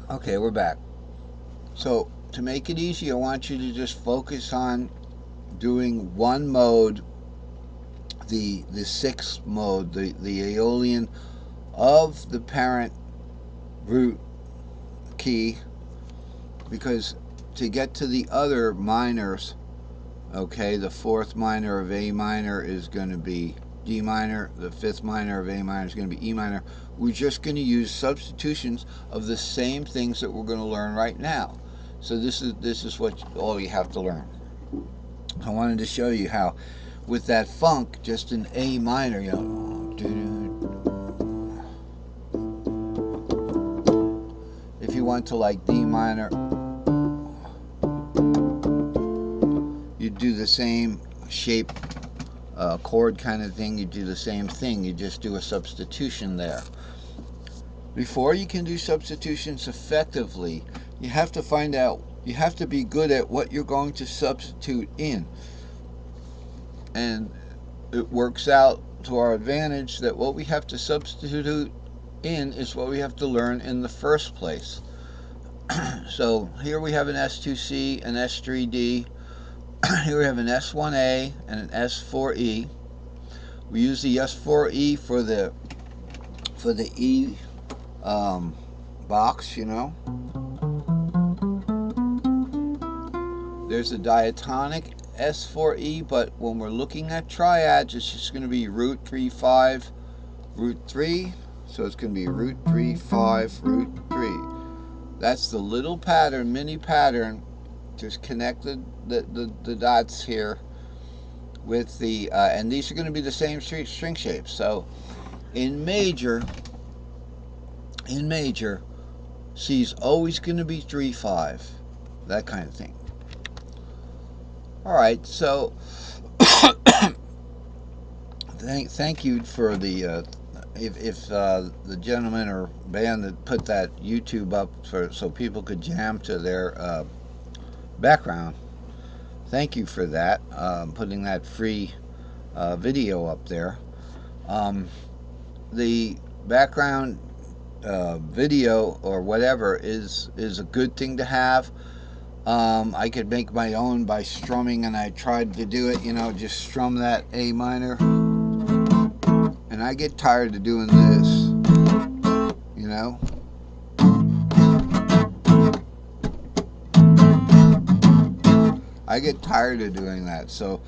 Okay, we're back. So to make it easy, I want you to just focus on doing one mode, the sixth mode, the Aeolian of the parent root key, because to get to the other minors, okay, the fourth minor of A minor is going to be D minor, the fifth minor of A minor is going to be E minor. We're just going to use substitutions of the same things that we're going to learn right now. So this is what all you have to learn. I wanted to show you how, with that funk, just an A minor, if you want to like D minor, you do the same shape, chord kind of thing. You do the same thing. You just do a substitution there. Before you can do substitutions effectively, you have to find out, you have to be good at what you're going to substitute in. And it works out to our advantage that what we have to substitute in is what we have to learn in the first place. So here we have an S2C, an S3D. Here we have an S1A and an S4E. We use the S4E for the E box, There's a diatonic S4E, but when we're looking at triads, it's just going to be root 3 5 root 3. So it's going to be root 3 5 root 3. That's the little pattern, mini pattern. Just connect the dots here with the and these are going to be the same string shapes. So in major, C is always going to be 3 5, that kind of thing. All right, so thank you for the if the gentleman or band that put that YouTube up so people could jam to their background. Thank you for that, putting that free video up there. The background video or whatever is a good thing to have. I could make my own by strumming, and I tried to do it, just strum that A minor. And I get tired of doing this, I get tired of doing that. So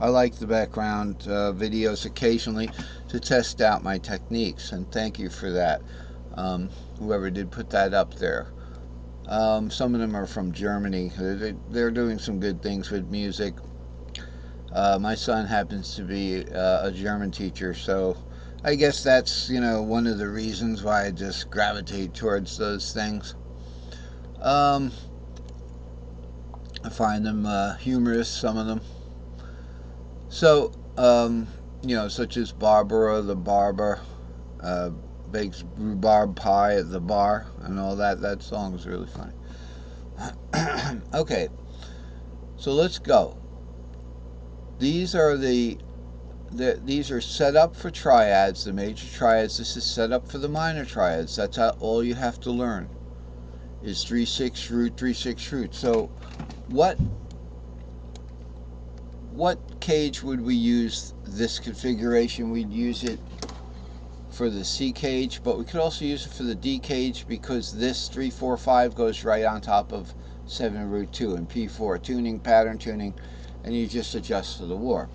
I like the background videos occasionally to test out my techniques, and thank you for that. Whoever did put that up there. Some of them are from Germany. They're doing some good things with music. My son happens to be a German teacher, so I guess that's, one of the reasons why I just gravitate towards those things. I find them humorous, some of them. So, such as Barbara the Barber, bakes rhubarb pie at the bar, and all that. That song is really funny. Okay, so let's go. These are these are set up for triads, the major triads. This is set up for the minor triads. That's all you have to learn is 3/6 root, 3/6 root. So what cage would we use this configuration? We'd use it for the C cage, but we could also use it for the D cage, because this 3 4 5 goes right on top of 7 root 2 and P4 tuning, pattern tuning, and you just adjust to the warp.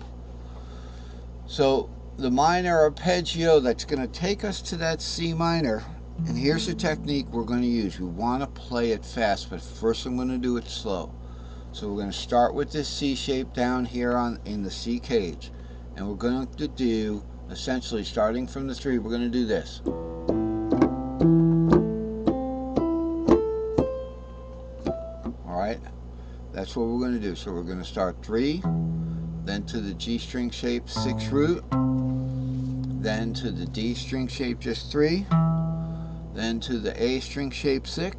So the minor arpeggio that's going to take us to that C minor, and here's the technique we're going to use. We want to play it fast, but first I'm going to do it slow. So we're going to start with this C shape down here in the C cage, and we're going to do, essentially starting from the 3, we're going to do this. Alright, that's what we're going to do. So we're going to start 3, then to the G string shape 6 root, then to the D string shape just 3, then to the A string shape 6,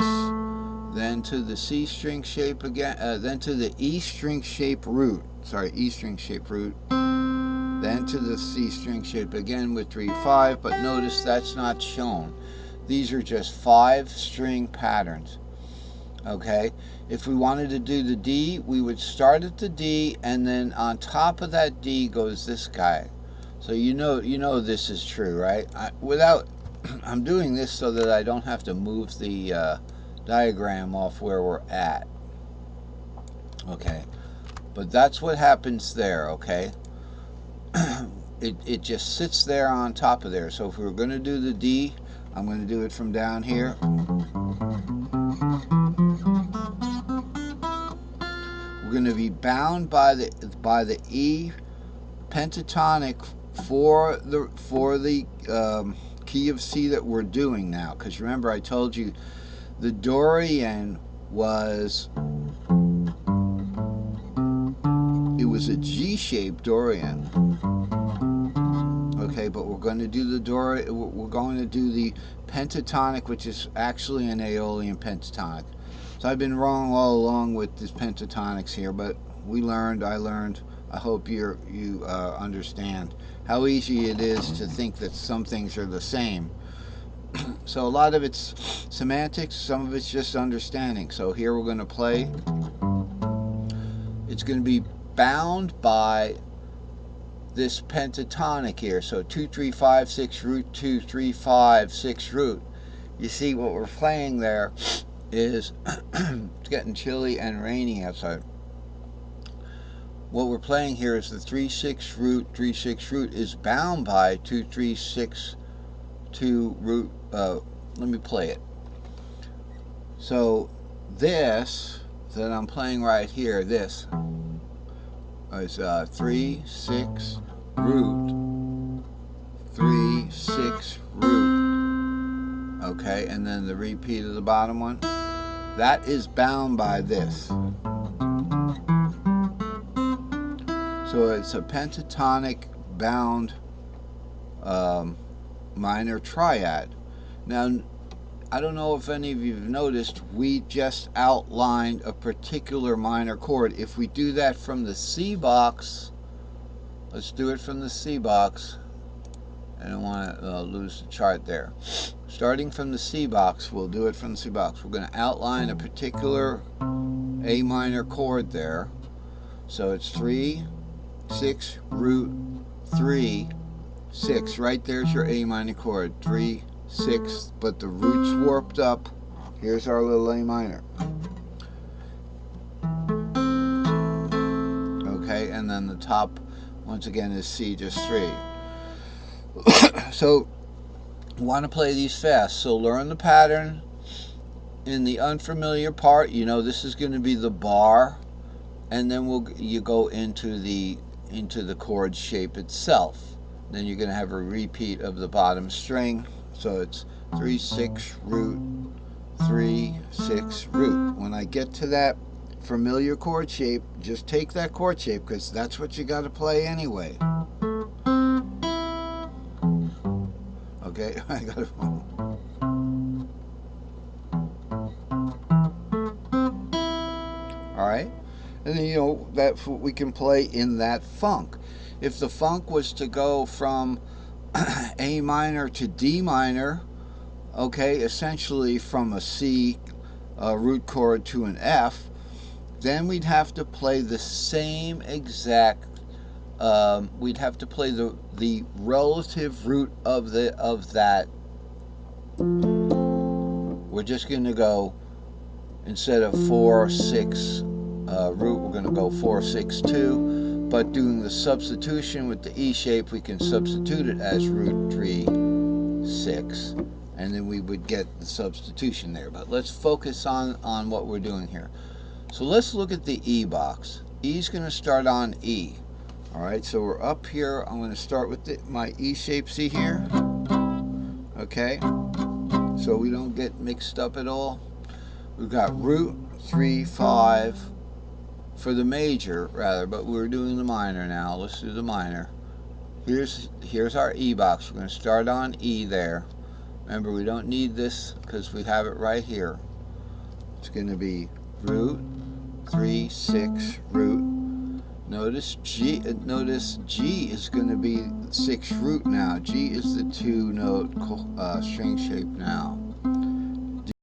then to the C string shape again, then to the E string shape root, then to the C string shape again with 3 5, but notice that's not shown. These are just 5-string patterns. Okay, if we wanted to do the D, we would start at the D, and then on top of that D goes this guy. So you know this is true, right? I'm doing this so that I don't have to move the diagram off where we're at. Okay, but that's what happens there. Okay, it just sits there on top of there. So if we were going to do the D, I'm going to do it from down here. We're going to be bound by the E pentatonic for the key of C that we're doing now. Because remember, I told you the Dorian was a G-shaped Dorian. Okay, but we're going to do we're going to do the pentatonic, which is actually an Aeolian pentatonic. So I've been wrong all along with this pentatonics here, but I learned. I hope you understand how easy it is to think that some things are the same. So a lot of it's semantics, some of it's just understanding. So here we're going to play. It's going to be bound by this pentatonic here. So 2 3 5 6 root, 2 3 5 6 root. You see what we're playing there is it's getting chilly and rainy outside. What we're playing here is the 3-6 root. 3-6 root is bound by 2 3 6 2 root. Let me play it. So this that I'm playing right here, this is 3 6 root, 3 6 root. Okay, and then the repeat of the bottom one, that is bound by this. So it's a pentatonic bound minor triad. Now, I don't know if any of you have noticed, we just outlined a particular minor chord. If we do that from the C box, let's do it from the C box. I don't want to lose the chart there. Starting from the C box, we'll do it from the C box. We're going to outline a particular A minor chord there. So it's 3 6 root 3 6. Right there's your A minor chord. 3 6, but the root's warped up. Here's our little A minor. Okay, and then the top once again is C, just 3. So you want to play these fast. So learn the pattern. In the unfamiliar part, you know this is going to be the bar, and then you go into the chord shape itself. Then you're going to have a repeat of the bottom string. So it's 3 6 root, 3 6 root. When I get to that familiar chord shape, just take that chord shape because that's what you got to play anyway. Okay, I got to. All right, and then that's what we can play in that funk. If the funk was to go from A minor to D minor, okay, essentially from a C root chord to an F, then we'd have to play the same exact. We'd have to play the relative root of that. We're just going to go, instead of 4 6 root, we're going to go 4 6 2. But doing the substitution with the E shape, we can substitute it as root 3 6, and then we would get the substitution there. But let's focus on what we're doing here. So let's look at the E box. E's going to start on E. All right, so we're up here. I'm going to start with my E shape C here. Okay, so we don't get mixed up at all. We've got root 3 5 for the major, rather, but we're doing the minor now. Let's do the minor. Here's our E box. We're going to start on E there. Remember, we don't need this because we have it right here. It's going to be root 3 6 root. Notice G is going to be 6 root now. G is the 2-note string shape now.